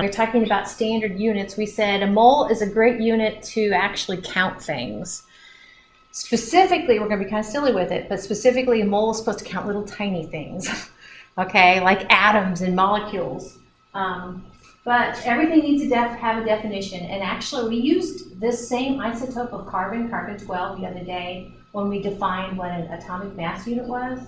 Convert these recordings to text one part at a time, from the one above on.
You're talking about standard units. We said a mole is a great unit to actually count things. Specifically, we're going to be kind of silly with it, but specifically, a mole is supposed to count little tiny things, okay, like atoms and molecules. But everything needs to have a definition. And actually, we used this same isotope of carbon, carbon-12, the other day when we defined what an atomic mass unit was.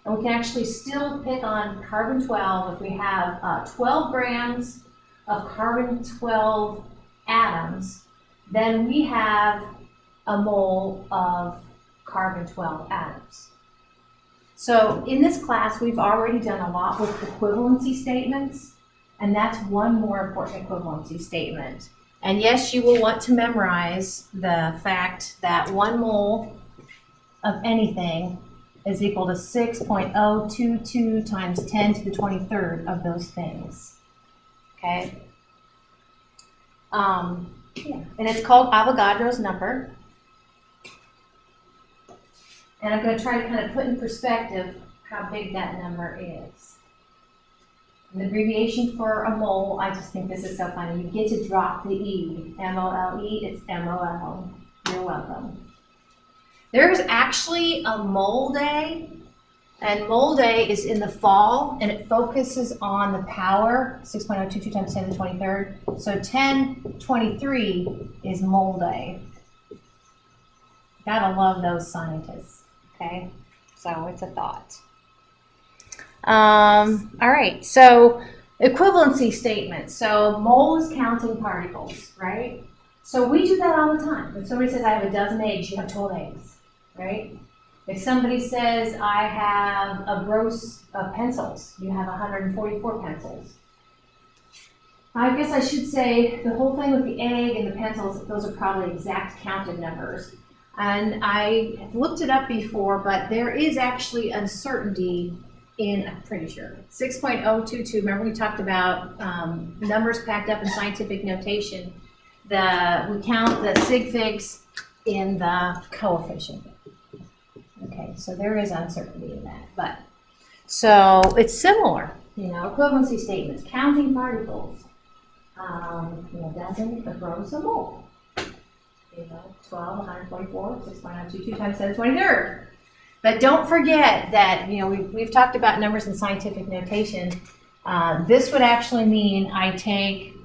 And we can actually still pick on carbon-12 if we have 12 grams of carbon-12 atoms, then we have a mole of carbon-12 atoms. So in this class, we've already done a lot with equivalency statements, and that's one more important equivalency statement. And yes, you will want to memorize the fact that 1 mole of anything is equal to 6.022 times 10 to the 23rd of those things. Okay? Yeah. And it's called Avogadro's number. And I'm going to try to kind of put in perspective how big that number is. And the abbreviation for a mole, I just think this is so funny. You get to drop the E. M-O-L-E, it's M-O-L. You're welcome. There's actually a mole day, and mole day is in the fall, and it focuses on the power, 6.022 times 10 to the 23rd. So 1023 is mole day. Gotta love those scientists, okay? So it's a thought. All right, so equivalency statements. So mole is counting particles, right? So we do that all the time. If somebody says, I have a dozen eggs, you have 12 eggs, right? If somebody says, I have a gross of pencils, you have 144 pencils. I guess I should say the whole thing with the egg and the pencils, those are probably exact counted numbers. And I have looked it up before, but there is actually uncertainty in, I'm pretty sure, 6.022. Remember we talked about numbers packed up in scientific notation. We count the sig figs in the coefficient. Okay, so there is uncertainty in that. But so it's similar, equivalency statements, counting particles. Dozen, a gross, a mole. 12, 144, 6.022 times 10 to the 23rd. But don't forget that, we've talked about numbers in scientific notation. This would actually mean I take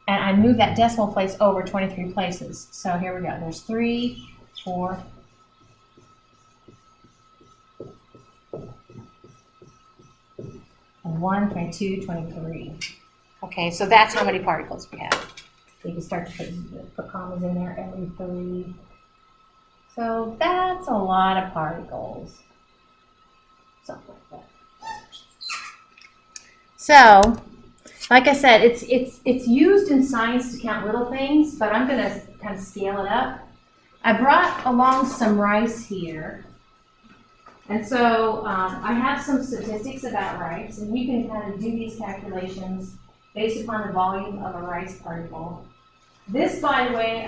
and I move that decimal place over 23 places. So here we go. There's 3, 4, and 1, 22, 23. Okay, so that's how many particles we have. You can start to put commas in there every 3. So that's a lot of particles. Something like that. So, like I said, it's used in science to count little things, but I'm going to kind of scale it up. I brought along some rice here. And so I have some statistics about rice, and you can kind of do these calculations based upon the volume of a rice particle. This, by the way,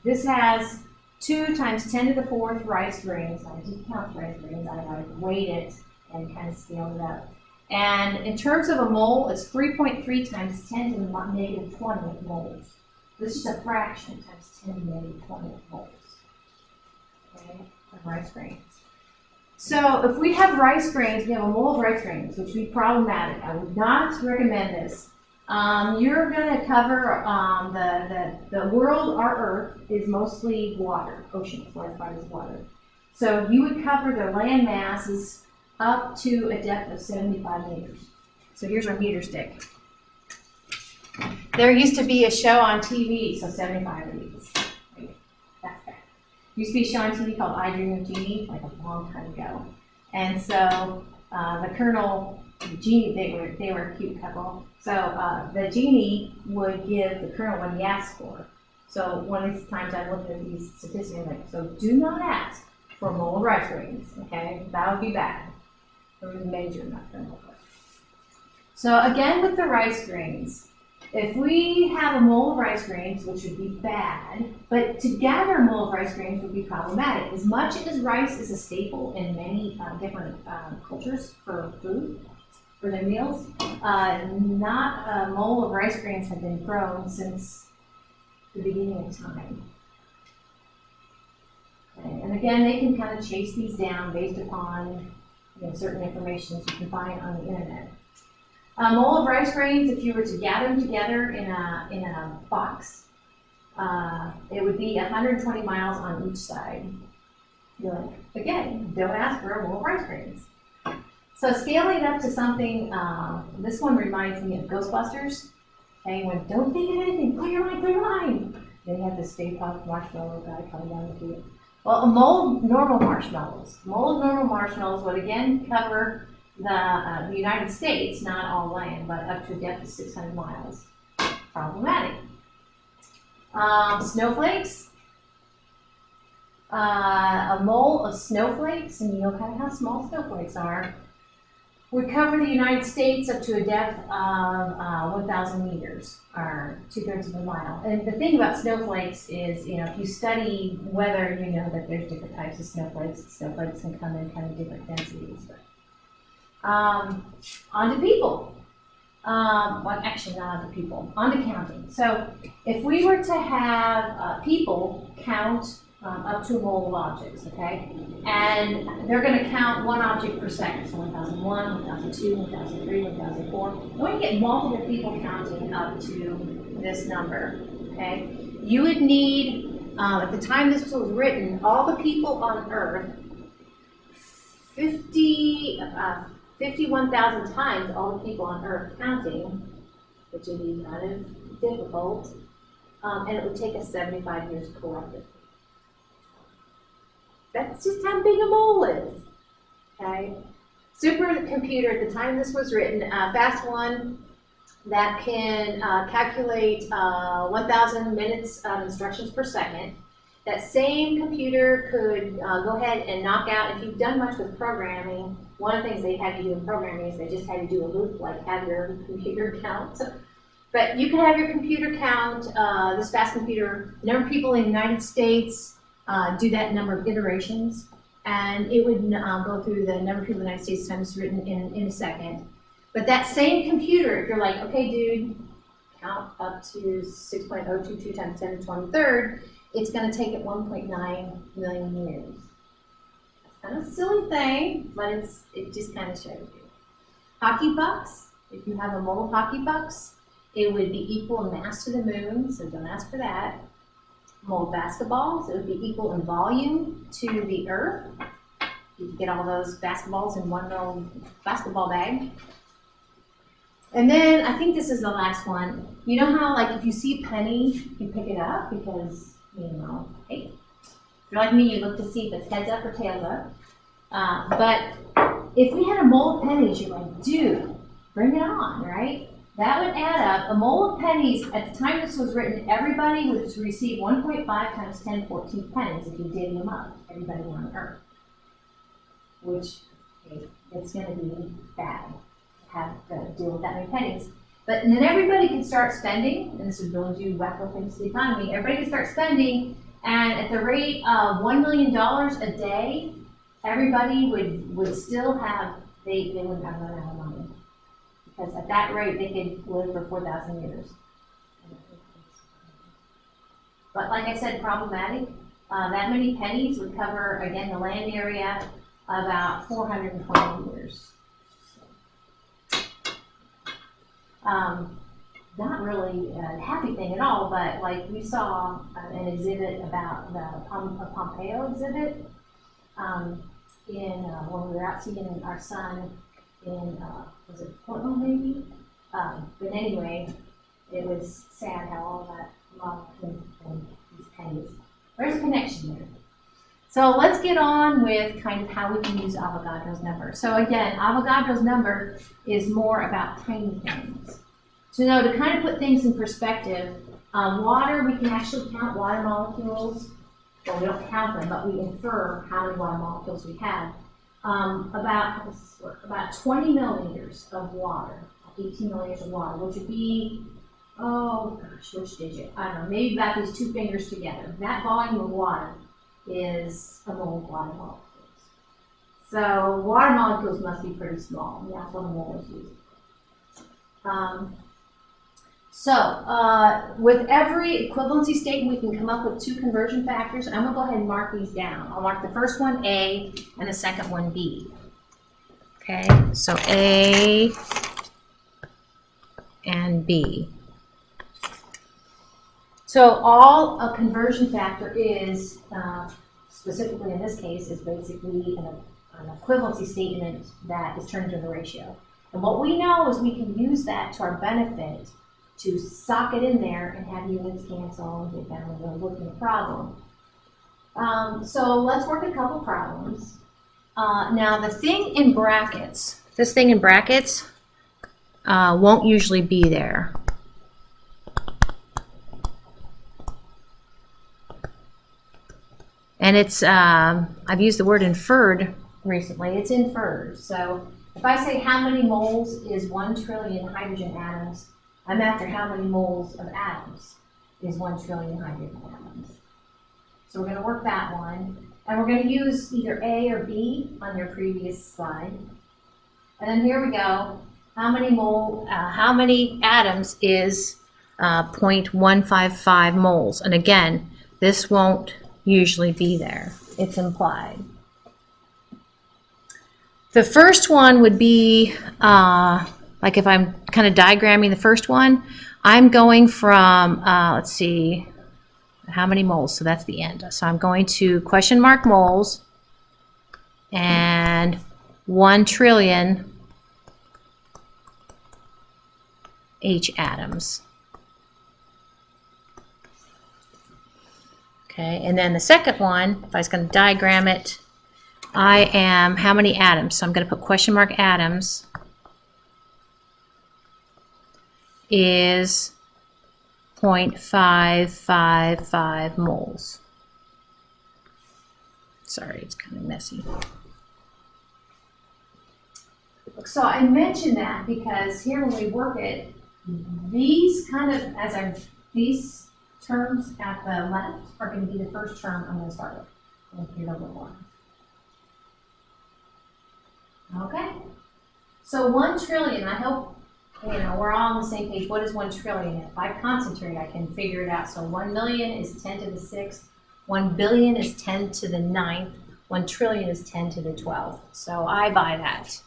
this has 2 times 10 to the 4th rice grains. I didn't count rice grains. I weighed it and kind of scaled it up. And in terms of a mole, it's 3.3 times 10 to the negative 20 moles. This is a fraction times 10 to the negative 20 moles. Okay, of rice grains. So if we have rice grains, we have a mole of rice grains, which would be problematic. I would not recommend this. You're going to cover the world, our Earth, is mostly water, oceans, classified as water. So you would cover the land masses up to a depth of 75 meters. So here's our meter stick. There used to be a show on TV, so 75 meters. That's bad. Used to be a show on TV called I Dream of Jeannie, like a long time ago. And so the Colonel, Jeannie, they were a cute couple. So the genie would give the Colonel a yes score. So one of these times I looked at these statistics, and so do not ask for a mole of rice grains, okay? That would be bad. It was major, not criminal. So again, with the rice grains, if we have a mole of rice grains, which would be bad, but to gather a mole of rice grains would be problematic. As much as rice is a staple in many different cultures for food, for their meals. Not a mole of rice grains have been grown since the beginning of time. Okay. And again, they can kind of chase these down based upon certain information that you can find on the internet. A mole of rice grains, if you were to gather them together in a box, it would be 120 miles on each side. You're like, again, don't ask for a mole of rice grains. So scaling it up to something, this one reminds me of Ghostbusters. Okay, when don't think of anything, clear your mind, clear your mind. They have the Stay Puft Marshmallow guy coming down the field. Well, a mole of normal marshmallows. Mole of normal marshmallows would again cover the United States, not all land, but up to a depth of 600 miles. Problematic. Snowflakes. A mole of snowflakes, and you know kind of how small snowflakes are, would cover the United States up to a depth of 1,000 meters, or 2/3 of a mile. And the thing about snowflakes is, if you study weather, you know that there's different types of snowflakes. Snowflakes can come in kind of different densities. But on to people. Well, actually not on to people, on to counting. So if we were to have people count up to a mole of objects, okay? And they're going to count one object per second, so 1001, 1002, 1003, 1004. And we get multiple people counting up to this number, okay? You would need, at the time this was written, all the people on Earth, 51,000 times all the people on Earth counting, which would be kind of difficult, and it would take us 75 years to collect it. That's just how big a mole is, okay? Supercomputer, at the time this was written, fast one that can calculate 1,000 minutes of instructions per second. That same computer could go ahead and knock out, if you've done much with programming, one of the things they have you do in programming is they just have you do a loop, like have your computer count. But you can have your computer count, this fast computer, the number of people in the United States, do that number of iterations, and it would go through the number of people in the United States times written in a second. But that same computer, if you're like, okay, dude, count up to 6.022 times 10 to the 23rd, it's going to take it 1.9 million years. It's kind of a silly thing, but it just kind of shows you. Hockey pucks, if you have a mole of hockey pucks, it would be equal in mass to the moon, so don't ask for that. Mole basketballs, it would be equal in volume to the Earth. You can get all those basketballs in one little basketball bag. And then I think this is the last one. You know how, like, if you see a penny, you pick it up because, hey, if you're like me, you look to see if it's heads up or tails up. But if we had a mole of pennies, you're like, dude, bring it on, right? That would add up, a mole of pennies, at the time this was written, everybody would receive 1.5 times 10 to 14 pennies if you dig them up, everybody on Earth. Which, it's going to be bad to have to deal with that many pennies. But then everybody can start spending, and this would really do wacko things to the economy, everybody can start spending, and at the rate of $1 million a day, everybody would still have, they wouldn't have run out of money. Because at that rate, they could live for 4,000 years. But like I said, problematic. That many pennies would cover, again, the land area about 420 years. Not really a happy thing at all, but like we saw an exhibit about the Pompeo exhibit when we were out seeing our son in, was it Portland maybe? But anyway, it was sad how all that love and these pennies. There's a connection there. So let's get on with kind of how we can use Avogadro's number. So again, Avogadro's number is more about tiny things. So now to kind of put things in perspective, water, we can actually count water molecules. Well, we don't count them, but we infer how many water molecules we have. How does this work? About 20 milliliters of water, 18 milliliters of water, which would be, oh gosh, which digit? I don't know, maybe about these two fingers together. That volume of water is a mole of water molecules. So water molecules must be pretty small. And that's what a mole is used. With every equivalency statement, we can come up with two conversion factors. I'm going to go ahead and mark these down. I'll mark the first one A and the second one B. Okay, so A and B. So all a conversion factor is, specifically in this case, is basically an equivalency statement that is turned into a ratio. And what we know is we can use that to our benefit to sock it in there and have units cancel and get down and work in the problem. So let's work a couple problems. Now the thing in brackets, this thing in brackets won't usually be there. And it's, I've used the word inferred recently, it's inferred. So if I say how many moles is 1 trillion hydrogen atoms, I'm after how many moles of atoms is 1 trillion hydrogen atoms. So we're going to work that one. And we're going to use either A or B on your previous slide. And then here we go. How many atoms is 0.155 moles? And again, this won't usually be there. It's implied. The first one would be, like if I'm kind of diagramming the first one, I'm going from, let's see, how many moles? So that's the end. So I'm going to question mark moles and 1 trillion H atoms. Okay, and then the second one, if I was going to diagram it, I am how many atoms? So I'm going to put question mark atoms is 0.555 moles. Sorry, it's kind of messy. So I mentioned that because here when we work it, these kind of, these terms at the left are going to be the first term I'm going to start with. Here, number 1. Okay. So 1 trillion, I hope, we're all on the same page. What is 1 trillion? If I concentrate, I can figure it out. So 1 million is 10 to the 6th. 1 billion is 10 to the 9th. 1 trillion is 10 to the 12th. So I buy that.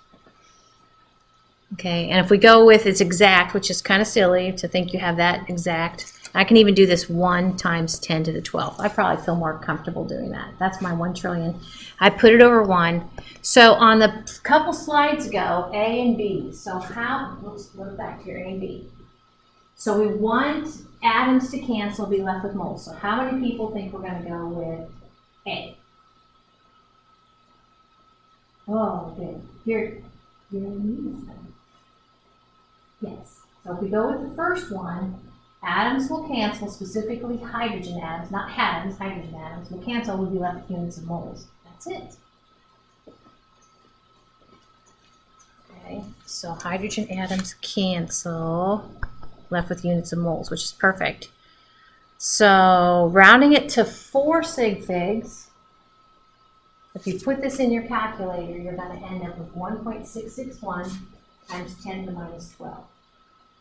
Okay, and if we go with it's exact, which is kind of silly to think you have that exact, I can even do this 1 times 10 to the 12th. I probably feel more comfortable doing that. That's my 1 trillion. I put it over 1. So on the couple slides ago, A and B. So let's go back to your A and B. So we want atoms to cancel, be left with moles. So how many people think we're going to go with A? Oh, good. You're in this. Yes. So if we go with the first one, atoms will cancel, specifically hydrogen atoms, not atoms, hydrogen atoms will cancel, we'll be left with units of moles. That's it. Okay, so hydrogen atoms cancel, left with units of moles, which is perfect. So rounding it to 4 sig figs, if you put this in your calculator, you're going to end up with 1.661 times 10 to the minus 12.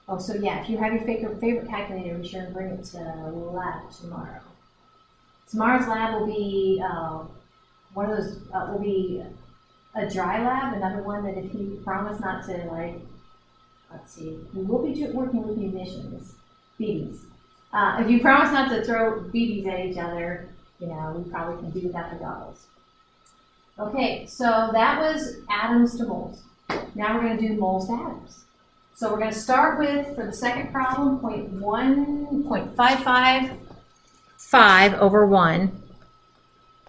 Oh, so yeah, if you have your favorite calculator, be sure to bring it to lab tomorrow. Tomorrow's lab will be one of those, will be a dry lab, another one that if you promise not to, like, let's see, we will be working with munitions, BBs. If you promise not to throw BBs at each other, we probably can do without the goggles. Okay, so that was atoms to moles. Now we're going to do moles to atoms. So we're going to start with, for the second problem, 0.555 over 1.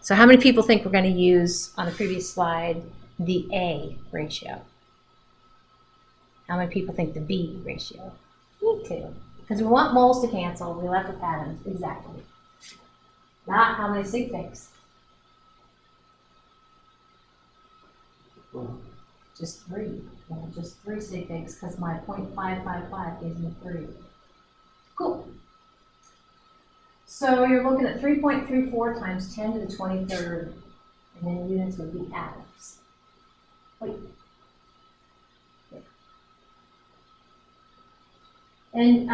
So how many people think we're going to use, on the previous slide, the A ratio? How many people think the B ratio? Me too. Because we want moles to cancel, we left with atoms, exactly. Not how many sig figs. Just 3. Just 3 sig figs because my 0.555 gives me 3. Cool. So you're looking at 3.34 times 10 to the 23rd, and then units would be atoms. Wait. And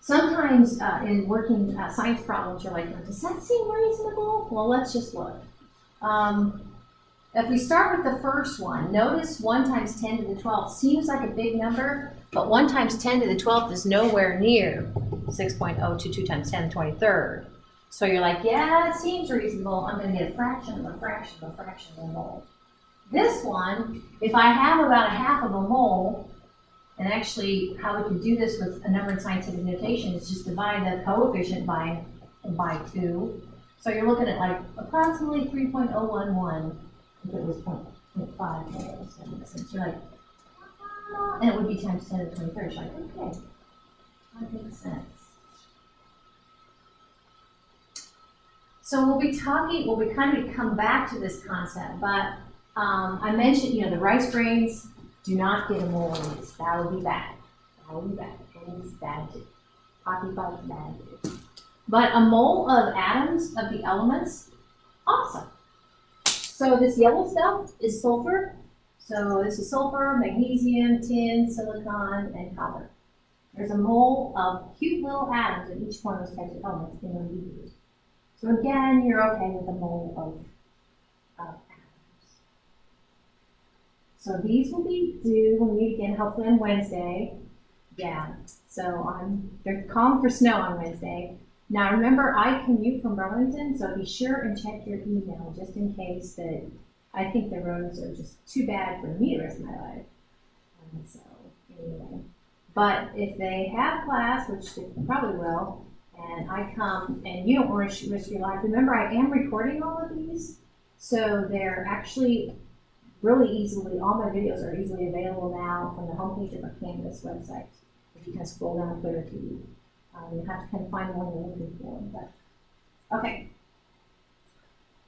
sometimes in working science problems, you're like, does that seem reasonable? Well, let's just look. If we start with the first one, notice 1 times 10 to the 12th seems like a big number, but 1 times 10 to the 12th is nowhere near 6.022 times 10 to the 23rd. So you're like, yeah, it seems reasonable. I'm going to get a fraction of a fraction of a fraction of a mole. This one, if I have about a half of a mole, and actually how we can do this with a number in scientific notation is just divide the coefficient by 2. So you're looking at like approximately 3.011 if it was 0.5 moles. That makes sense. You're like, and it would be times 10 to the 23rd. You're like, okay, that makes sense. So we'll be kind of come back to this concept, but I mentioned, the rice grains do not get a mole in this. That would be bad. That would be bad. And it's bad too. Hockey ball is bad too. But a mole of atoms of the elements, awesome. So this yellow stuff is sulfur. So this is sulfur, magnesium, tin, silicon, and copper. There's a mole of cute little atoms in each one of those types of elements in the U. So again, you're okay with a mole of atoms. So these will be due when we meet again, hopefully on Wednesday. Yeah, so they're calling for snow on Wednesday. Now remember, I commute from Burlington, so be sure and check your email just in case that I think the roads are just too bad for me the rest of my life. So anyway, but if they have class, which they probably will, and I come and you don't want to risk your life, remember I am recording all of these, so they're actually really easily, all my videos are easily available now from the homepage of our Canvas website. If you can scroll down clear to you. You have to kind of find the one you're looking for. But, okay.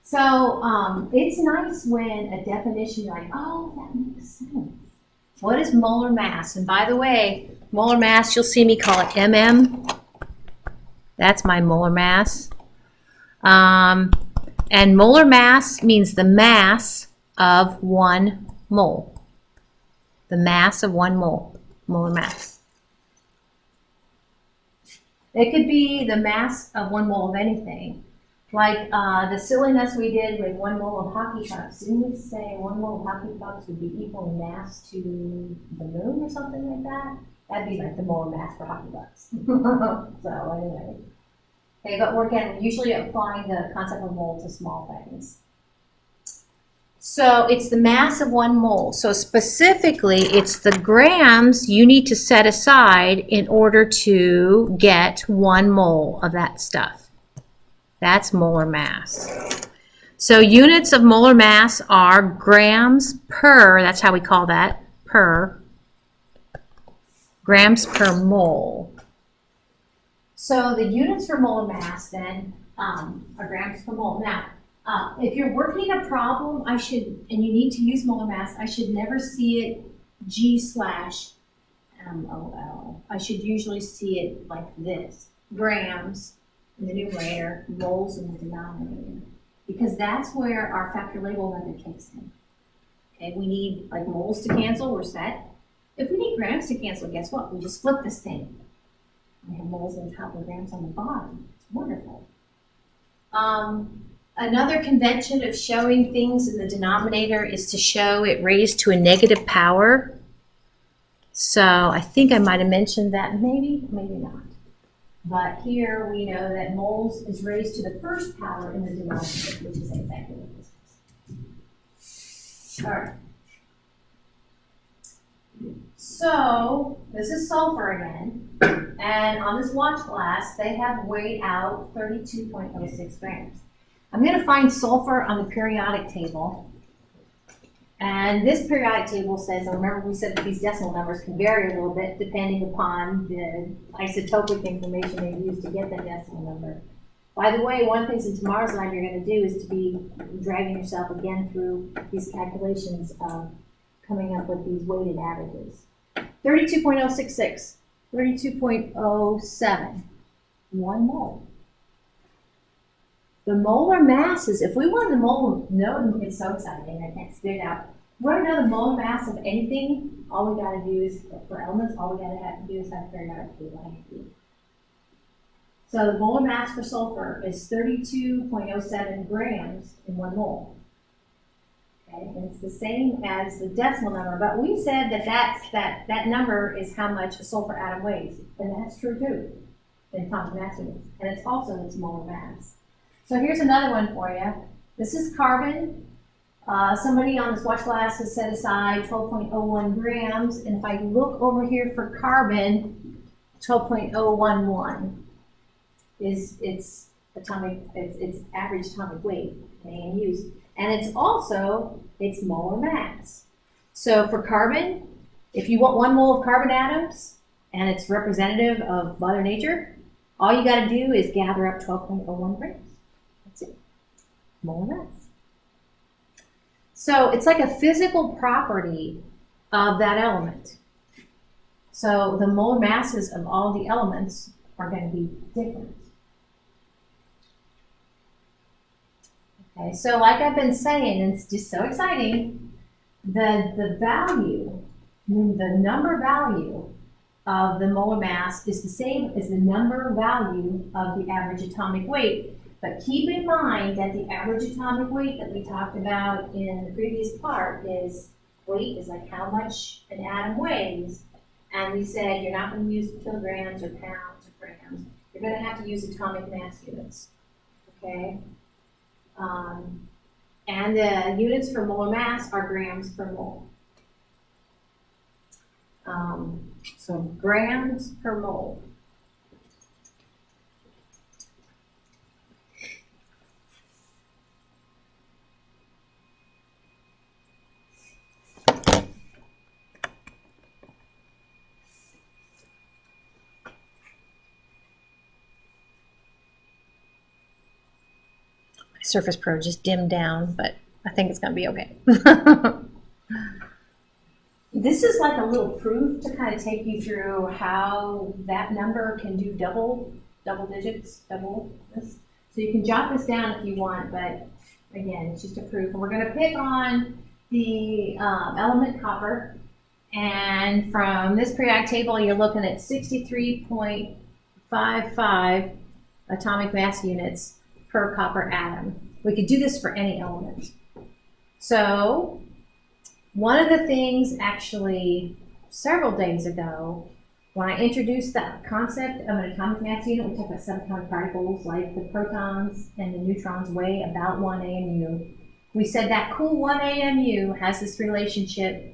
So it's nice when a definition, you're like, oh, that makes sense. What is molar mass? And by the way, molar mass, you'll see me call it MM. That's my molar mass. And molar mass means the mass of 1 mole. The mass of 1 mole. Molar mass. It could be the mass of 1 mole of anything. Like the silliness we did with 1 mole of hockey pucks. Didn't we say 1 mole of hockey pucks would be equal in mass to the moon or something like that? That'd be like the molar mass for hockey pucks. So anyway. Okay, but we're usually applying the concept of mole to small things. So it's the mass of 1 mole. So specifically, it's the grams you need to set aside in order to get 1 mole of that stuff. That's molar mass. So units of molar mass are grams per, that's how we call that, per, grams per mole. So the units for molar mass then are grams per mole. Now, if you're working a problem, and you need to use molar mass, I should never see it G/MOL. I should usually see it like this. Grams in the numerator, moles in the denominator. Because that's where our factor label method kicks in. Okay, we need like moles to cancel, we're set. If we need grams to cancel, guess what? We just flip this thing. We have moles on top and grams on the bottom. It's wonderful. Another convention of showing things in the denominator is to show it raised to a negative power. So I think I might have mentioned that, maybe not. But here we know that moles is raised to the first power in the denominator, which is exactly what this is. All right. So this is sulfur again. And on this watch glass, they have weighed out 32.06 grams. I'm going to find sulfur on the periodic table. And this periodic table says, and remember we said that these decimal numbers can vary a little bit depending upon the isotopic information they use to get that decimal number. By the way, one of the things in tomorrow's lab you're going to do is to be dragging yourself again through these calculations of coming up with these weighted averages. 32.066, 32.07, 1 mole. The molar masses, if we want to know, it's so exciting, I can't spit it out. If we want to know the molar mass of anything, all we got to do is, for elements, all we got to do is have periodic table. So the molar mass for sulfur is 32.07 grams in 1 mole. Okay, and it's the same as the decimal number, but we said that number is how much a sulfur atom weighs, and that's true too, in atomic mass units, and it's also its molar mass. So here's another one for you. This is carbon. Somebody on this watch glass has set aside 12.01 grams, and if I look over here for carbon, 12.011 is its average atomic weight in AMUs, and it's also its molar mass. So for carbon, if you want 1 mole of carbon atoms and it's representative of Mother Nature, all you got to do is gather up 12.01 grams. That's it, molar mass. So it's like a physical property of that element. So the molar masses of all the elements are going to be different. Okay, so like I've been saying, it's just so exciting, the value, the number value of the molar mass is the same as the number value of the average atomic weight. But keep in mind that the average atomic weight that we talked about in the previous part is weight is like how much an atom weighs. And we said you're not going to use kilograms or pounds or grams. You're going to have to use atomic mass units. Okay? And the units for molar mass are grams per mole. So grams per mole. Surface Pro just dimmed down, but I think it's going to be okay. This is like a little proof to kind of take you through how that number can do double digits, double this. So you can jot this down if you want, but again, it's just a proof. And we're going to pick on the element copper. And from this periodic table, you're looking at 63.55 atomic mass units per copper atom. We could do this for any element. So one of the things actually several days ago, when I introduced that concept of an atomic mass unit, we talked about subatomic particles like the protons and the neutrons weigh about 1 AMU. We said that cool 1 AMU has this relationship,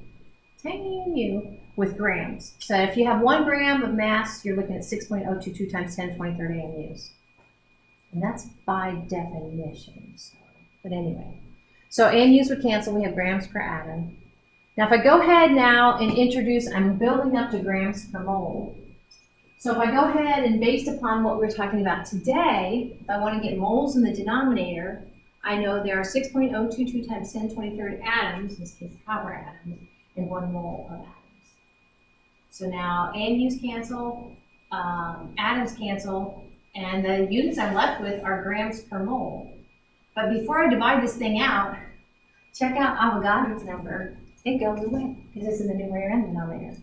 10 AMU, with grams. So if you have 1 gram of mass, you're looking at 6.022 times 10 to the 23rd AMUs. And that's by definition. So, but anyway, so AMUs would cancel. We have grams per atom. Now, if I go ahead now and introduce, I'm building up to grams per mole. So if I go ahead and based upon what we're talking about today, if I want to get moles in the denominator, I know there are 6.022 times 10 to the 23rd atoms, in this case copper atoms, and 1 mole of atoms. So now AMUs cancel, atoms cancel, and the units I'm left with are grams per mole. But before I divide this thing out, check out Avogadro's number. It goes away because it's in the numerator and the denominator.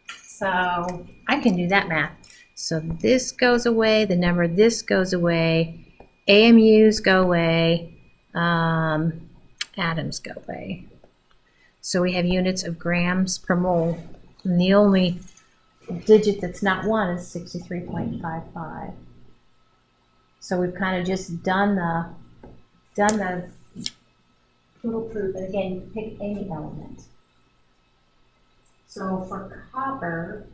So I can do that math. So this goes away, the number this goes away, AMUs go away, atoms go away. So we have units of grams per mole. And the only digit that's not 1 is 63.55. So we've kind of just done the little proof. And again, you can pick any element. So for copper,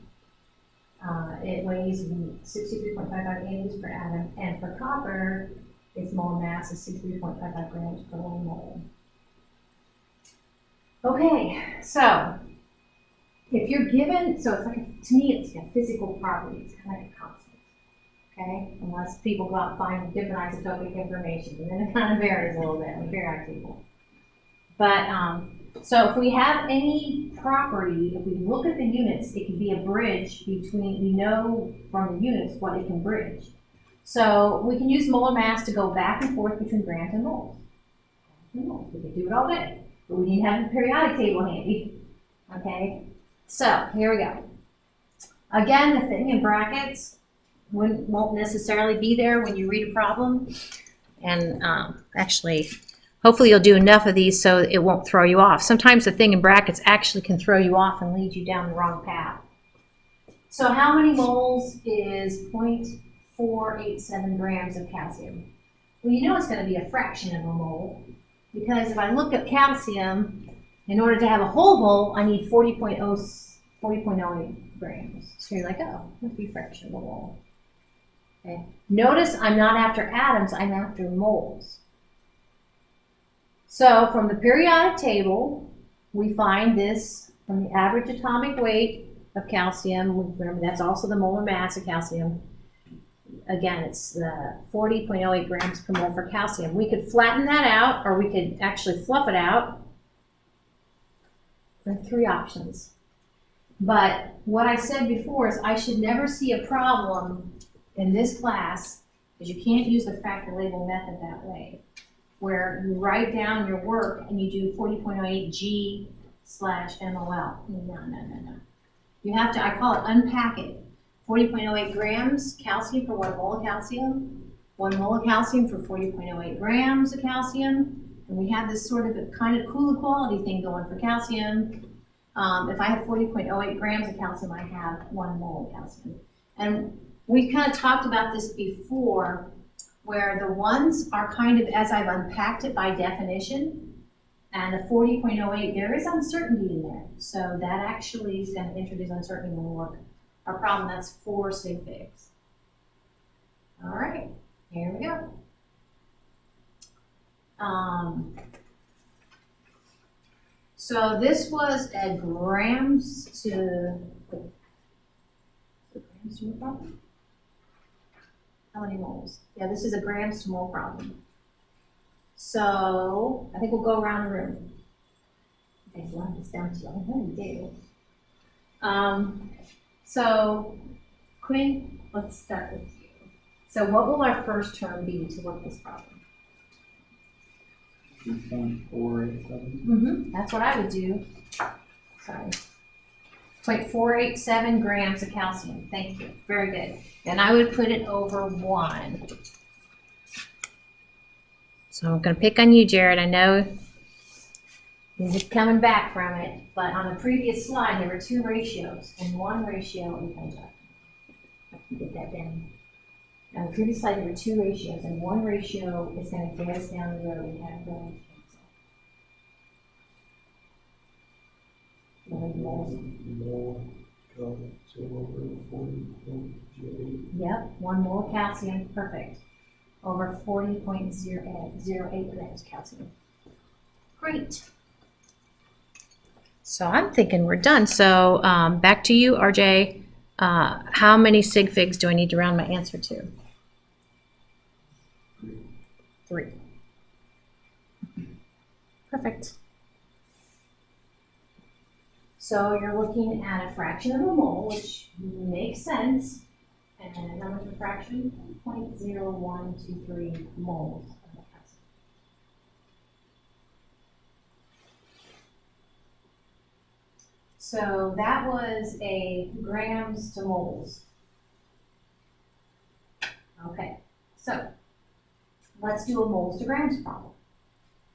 it weighs 63.55 AMUs per atom, and for copper, its molar mass is 63.55 grams per 1 mole. Okay, so if you're given, so it's like to me, it's a physical property. It's kind of like a constant. Okay, unless people go out and find different isotopic information, and then it kind of varies a little bit in the periodic table. But so if we have any property, if we look at the units, it can be a bridge between, we know from the units what it can bridge. So we can use molar mass to go back and forth between grams and moles. We could do it all day, but we need to have the periodic table handy. Okay, so here we go. Again, the thing in brackets won't necessarily be there when you read a problem. And actually, hopefully you'll do enough of these so it won't throw you off. Sometimes the thing in brackets actually can throw you off and lead you down the wrong path. So how many moles is 0.487 grams of calcium? Well, you know it's going to be a fraction of a mole, because if I look at calcium, in order to have a whole mole, I need 40.08 grams. So you're like, oh, must be a fraction of a mole. Okay. Notice I'm not after atoms, I'm after moles. So from the periodic table, we find this from the average atomic weight of calcium. Remember, that's also the molar mass of calcium. Again, it's 40.08 grams per mole for calcium. We could flatten that out, or we could actually fluff it out. There are three options. But what I said before is I should never see a problem in this class, because you can't use the factor label method that way, where you write down your work and you do 40.08 G/MOL. No. You have to, I call it unpack it. 40.08 grams calcium for 1 mole of calcium, 1 mole of calcium for 40.08 grams of calcium, and we have this sort of a kind of cool equality thing going for calcium. If I have 40.08 grams of calcium, I have 1 mole of calcium. And we kind of talked about this before, where the ones are kind of, as I've unpacked it by definition, and the 40.08, there is uncertainty in there. So that actually is going to introduce uncertainty when we work our problem. That's 4 sig figs. All right, here we go. So this was a grams to problem. How many moles? Yeah, this is a grams to mole problem. So I think we'll go around the room. Okay, so I'll this down to you. I know you do. So Quinn, let's start with you. So what will our first term be to work this problem? 2.487. That's what I would do. Sorry. 0.487 grams of calcium. Thank you. Very good. And I would put it over 1. So I'm going to pick on you, Jared. I know you're just coming back from it, but on the previous slide, there were 2 ratios, and 1 ratio, I can get that down. On the previous slide, there were 2 ratios, and 1 ratio is going to get us down the road and have grams. Yep, 1 mole of calcium, perfect. Over 40.08 grams calcium. Great. So I'm thinking we're done. So back to you, RJ. How many sig figs do I need to round my answer to? 3. Perfect. So you're looking at a fraction of a mole, which makes sense. And how much of a fraction? 0.0123 moles of calcium. So that was a grams to moles. Okay, so let's do a moles to grams problem.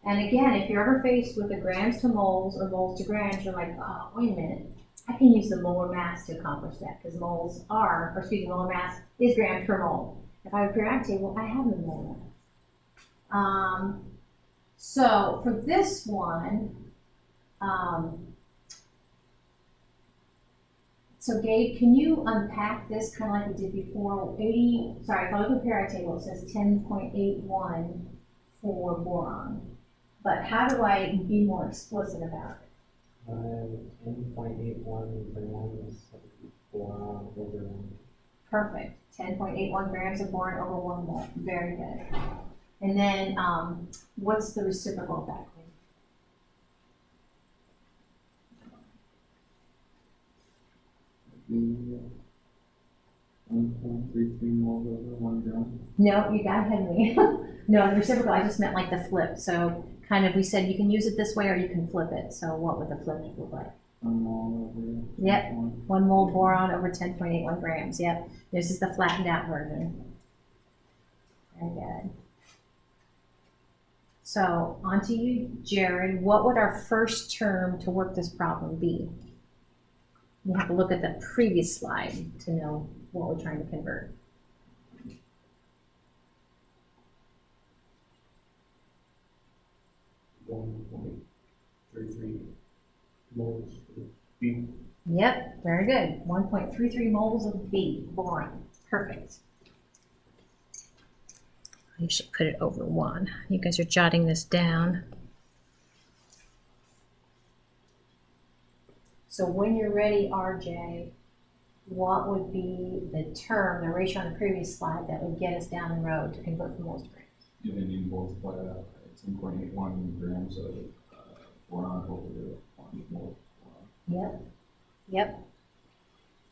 And again, if you're ever faced with a grams to moles or moles to grams, you're like, oh, wait a minute. I can use the molar mass to accomplish that, because molar mass is grams per mole. If I have a periodic table, I have the molar mass. So for this one, so Gabe, can you unpack this kind of like we did before? If I look at the periodic table, it says 10.81 for boron. But how do I be more explicit about it? 10.81 grams of boron over 1. Perfect. 10.81 grams of boron over 1 mole. Very good. And then what's the reciprocal of that? 1.33 moles over 1 gram. No, you got ahead of me. No, the reciprocal, I just meant like the flip. So kind of, we said you can use it this way or you can flip it. So what would the flip look like? 1 mole over. Yep, 1 mole boron over 10.81 grams. Yep, this is the flattened out version. Very good. So on to you, Jared. What would our first term to work this problem be? You have to look at the previous slide to know what we're trying to convert. 1.33 moles of B. Yep, very good. 1.33 moles of B, boron. Perfect. You should put it over 1. You guys are jotting this down. So when you're ready, RJ, what would be the term, the ratio on the previous slide that would get us down the road to convert from moles to grams? And then you multiply that by 10.81 grams of boron over the 1 mole. Yep. Yep.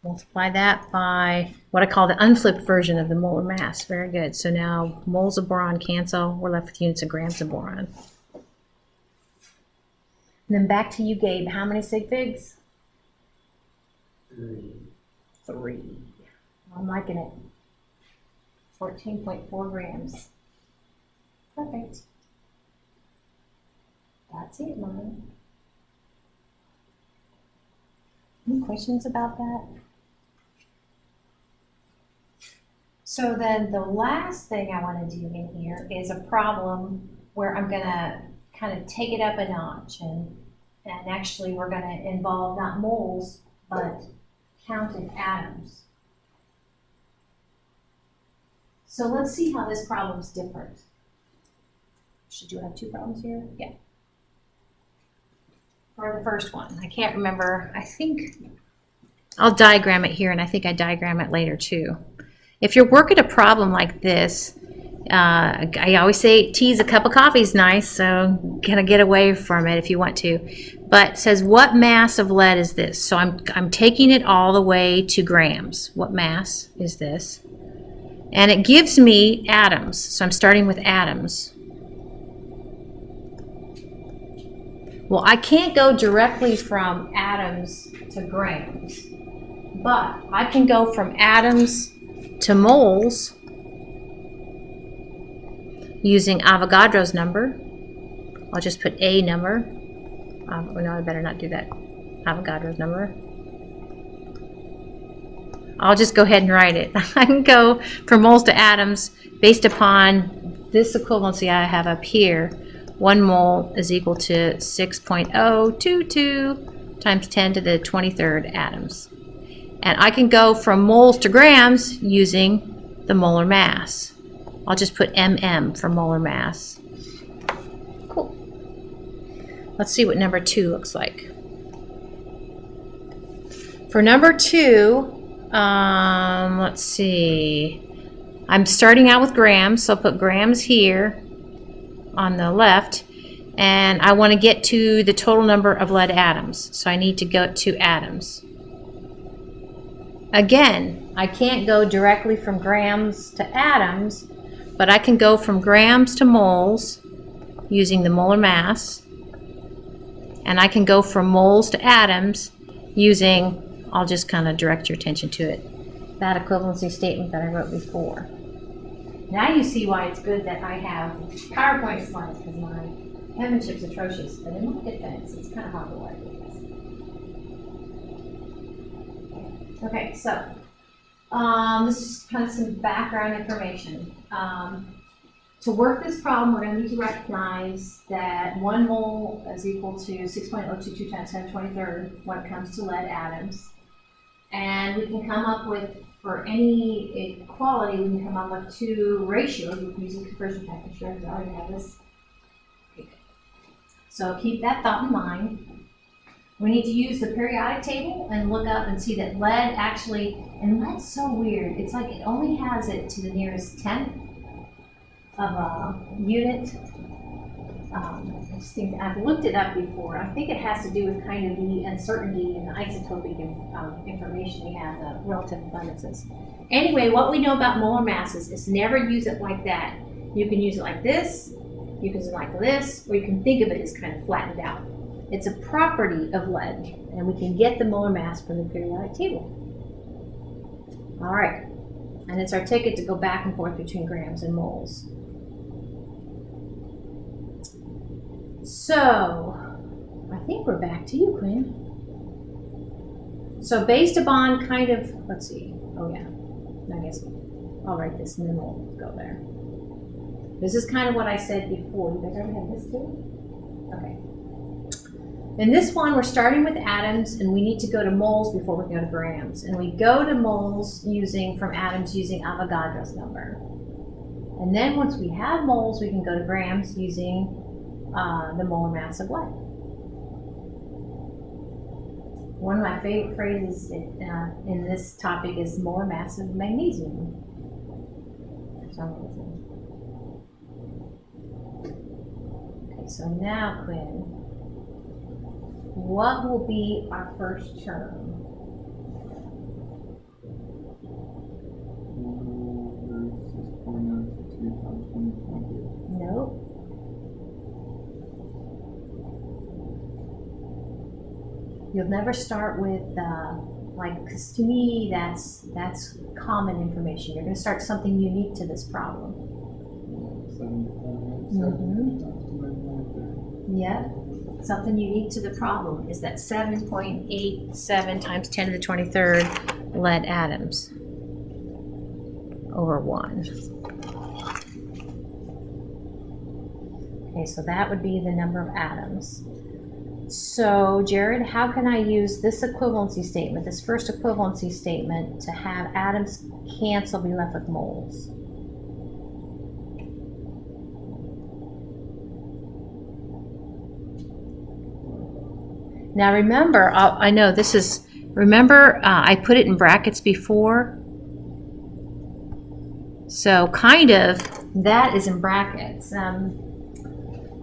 Multiply that by what I call the unflipped version of the molar mass. Very good. So now moles of boron cancel. We're left with units of grams of boron. And then back to you, Gabe. How many sig figs? 3. I'm liking it. 14.4 grams. Perfect. That's it, Mom. Any questions about that? So then the last thing I want to do in here is a problem where I'm going to kind of take it up a notch, and actually we're going to involve not moles but counted atoms. So let's see how this problem's different. Should you have 2 problems here? Yeah. For the first one, I can't remember. I think I'll diagram it here, and I think I diagram it later too. If you're working a problem like this, I always say tease a cup of coffee is nice, so kind of get away from it if you want to. But it says, what mass of lead is this? So I'm taking it all the way to grams. What mass is this? And it gives me atoms, so I'm starting with atoms. Well, I can't go directly from atoms to grams, but I can go from atoms to moles using Avogadro's number. I'll just put a number. No, I better not do that. Avogadro's number. I'll just go ahead and write it. I can go from moles to atoms based upon this equivalency I have up here. 1 mole is equal to 6.022 times 10 to the 23rd atoms. And I can go from moles to grams using the molar mass. I'll just put mm for molar mass. Cool. Let's see what number 2 looks like. For number 2, let's see. I'm starting out with grams, so I'll put grams here on the left, and I want to get to the total number of lead atoms, so I need to go to atoms. Again, I can't go directly from grams to atoms, but I can go from grams to moles using the molar mass, and I can go from moles to atoms using, I'll just kind of direct your attention to it, that equivalency statement that I wrote before. Now you see why it's good that I have PowerPoint slides, because my penmanship's atrocious. But in my defense, it's kind of hard to work with this. Okay, so this is kind of some background information. To work this problem, we're going to need to recognize that 1 mole is equal to 6.022 times 10 to the 23rd when it comes to lead atoms. And we can come up with, for any equality, we can come up with 2 ratios. We can use a conversion factor, sure, because I already have this. Okay. So keep that thought in mind. We need to use the periodic table and look up and see that lead actually, and lead's so weird, it's like it only has it to the nearest tenth of a unit. I just think I've looked it up before. I think it has to do with kind of the uncertainty and the isotopic information we have, the relative abundances. Anyway, what we know about molar masses is never use it like that. You can use it like this, you can use it like this, or you can think of it as kind of flattened out. It's a property of lead, and we can get the molar mass from the periodic table. All right, and it's our ticket to go back and forth between grams and moles. So, I think we're back to you, Quinn. So based upon kind of, let's see, oh yeah, I guess I'll write this and then we'll go there. This is kind of what I said before. You guys already have this too? Okay. In this one, we're starting with atoms, and we need to go to moles before we go to grams. And we go to moles from atoms using Avogadro's number. And then once we have moles, we can go to grams using the molar mass of lead. One of my favorite phrases in this topic is molar mass of magnesium. For some reason. Okay, so now, Quinn, what will be our first term? Nope. You'll never start with because to me that's common information. You're going to start something unique to this problem. Yeah, something unique to the problem is that 7.87 times 10 to the 23rd lead atoms over 1. Okay, so that would be the number of atoms. So, Jared, how can I use this equivalency statement, this first equivalency statement, to have atoms cancel, be left with moles? Now remember, I know this is, remember I put it in brackets before? So kind of, that is in brackets. I don't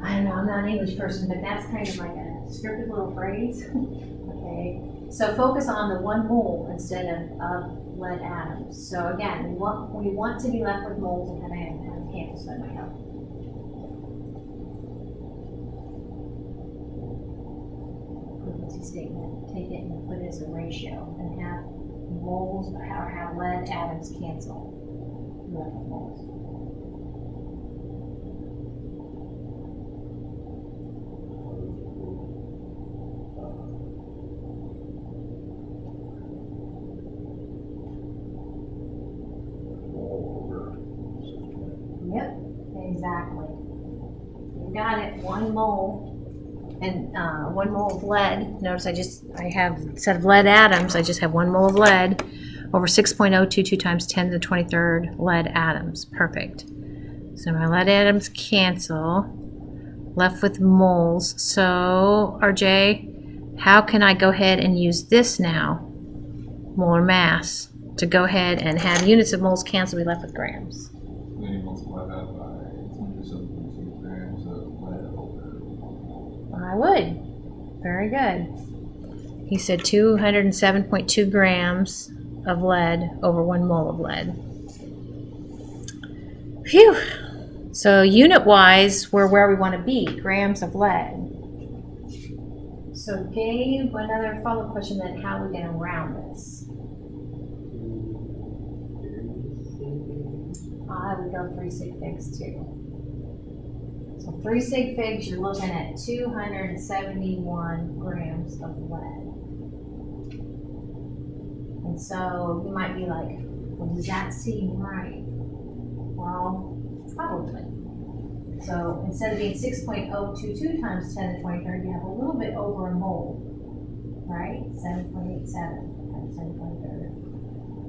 know, I'm not an English person, but that's kind of like a scripted little phrase. Okay, so focus on the 1 mole instead of lead atoms. So again, we want to be left with moles and have atoms cancel, so that might help. Equivalency statement, take it and put it as a ratio and have moles or have lead atoms cancel. Left with moles. Yep, exactly. You got it. 1 mole and 1 mole of lead. Notice I have, instead of lead atoms, I just have 1 mole of lead over 6.022 times 10 to the 23rd lead atoms. Perfect. So my lead atoms cancel. Left with moles. So, RJ, how can I go ahead and use this now, molar mass, to go ahead and have units of moles cancel, be left with grams? Then you multiply that by 207.2 grams of lead over. I would. Very good. He said 207.2 grams of lead over 1 mole of lead. Phew. So unit-wise, we're where we want to be, grams of lead. So Gabe, another follow-up question then, how are we going to round this? I would go 3 sig figs too. So 3 sig figs, you're looking at 271 grams of lead. And so you might be like, well, does that seem right? Well, probably. So instead of being 6.022 times 10 to the 23rd, you have a little bit over a mole, right? 7.87 times 10 to the 23rd.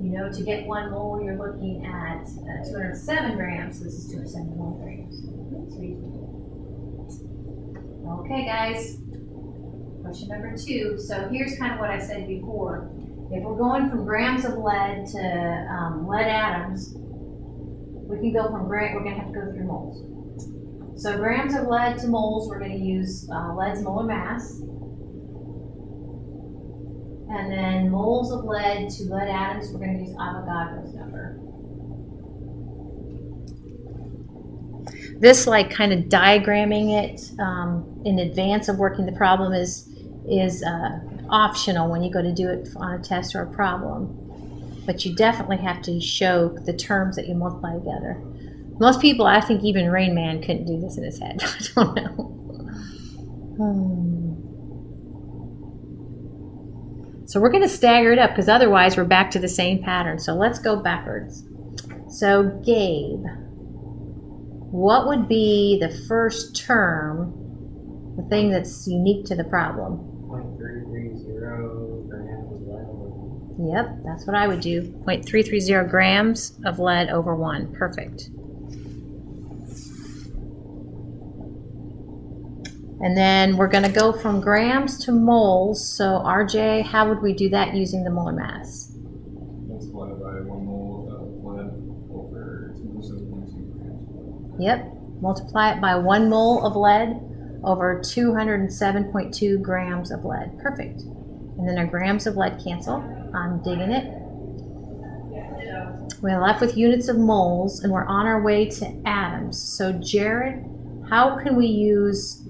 You know, to get 1 mole, you're looking at 207 grams. So this is 271 grams. That's reasonable. Okay, guys. Question number 2. So here's kind of what I said before. If we're going from grams of lead to lead atoms, we can go from we're going to have to go through moles. So grams of lead to moles, we're going to use lead's molar mass. And then moles of lead to lead atoms, we're going to use Avogadro's number. This, like, kind of diagramming it in advance of working the problem is optional when you go to do it on a test or a problem. But you definitely have to show the terms that you multiply together. Most people, I think even Rain Man couldn't do this in his head. I don't know. So we're going to stagger it up because otherwise we're back to the same pattern. So let's go backwards. So Gabe, what would be the first term, the thing that's unique to the problem? 0.330 grams of lead over 1. Yep, that's what I would do. 0.330 grams of lead over 1. Perfect. And then we're going to go from grams to moles. So RJ, how would we do that using the molar mass? Multiply by 1 mole of lead over 207.2 grams of lead. Yep, multiply it by 1 mole of lead over 207.2 grams of lead. Perfect. And then our grams of lead cancel. I'm digging it. We're left with units of moles, and we're on our way to atoms. So Jared, how can we use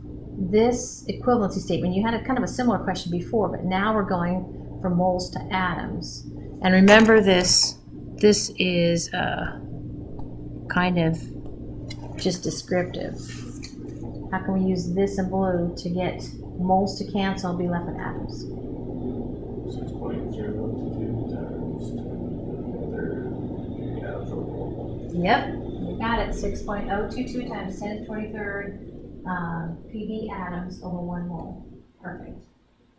this equivalency statement? You had a kind of a similar question before, but now we're going from moles to atoms. And remember this is kind of just descriptive. How can we use this in blue to get moles to cancel and be left with atoms? 6.022 times 10 to the atoms over 1. Yep, you got it. 6.022 times 10 to the 23rd PB atoms over 1 mole. Perfect.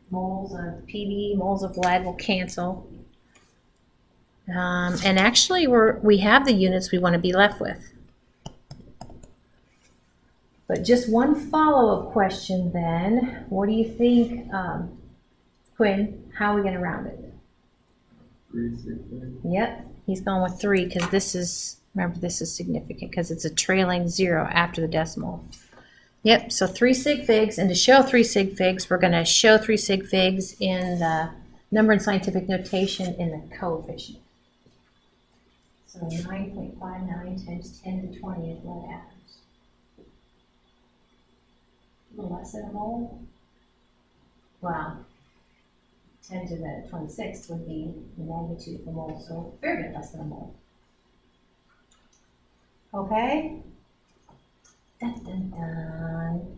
Moles of PB, moles of lead will cancel. And actually, we have the units we want to be left with. But just one follow-up question then. What do you think, Quinn, how are we going to round it? 3, 6, 8. Yep, he's going with 3 because this is, remember, this is significant because it's a trailing 0 after the decimal. Yep, so 3 sig figs, and to show 3 sig figs, we're going to show 3 sig figs in the number and scientific notation in the coefficient. So 9.59 times 10 to the 20th lead atoms. A little less than a mole. Wow. 10 to the 26th would be the magnitude of a mole, so very bit less than a mole. Okay? Dun, dun, dun.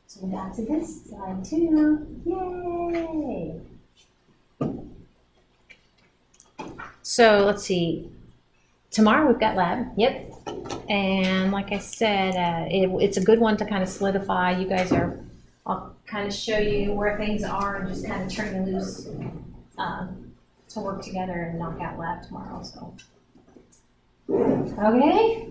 So we're back to this slide too. Yay! So let's see. Tomorrow we've got lab. Yep. And like I said, it's a good one to kind of solidify. You guys are, I'll kind of show you where things are and just kind of turn you loose to work together and knock out lab tomorrow. So, okay.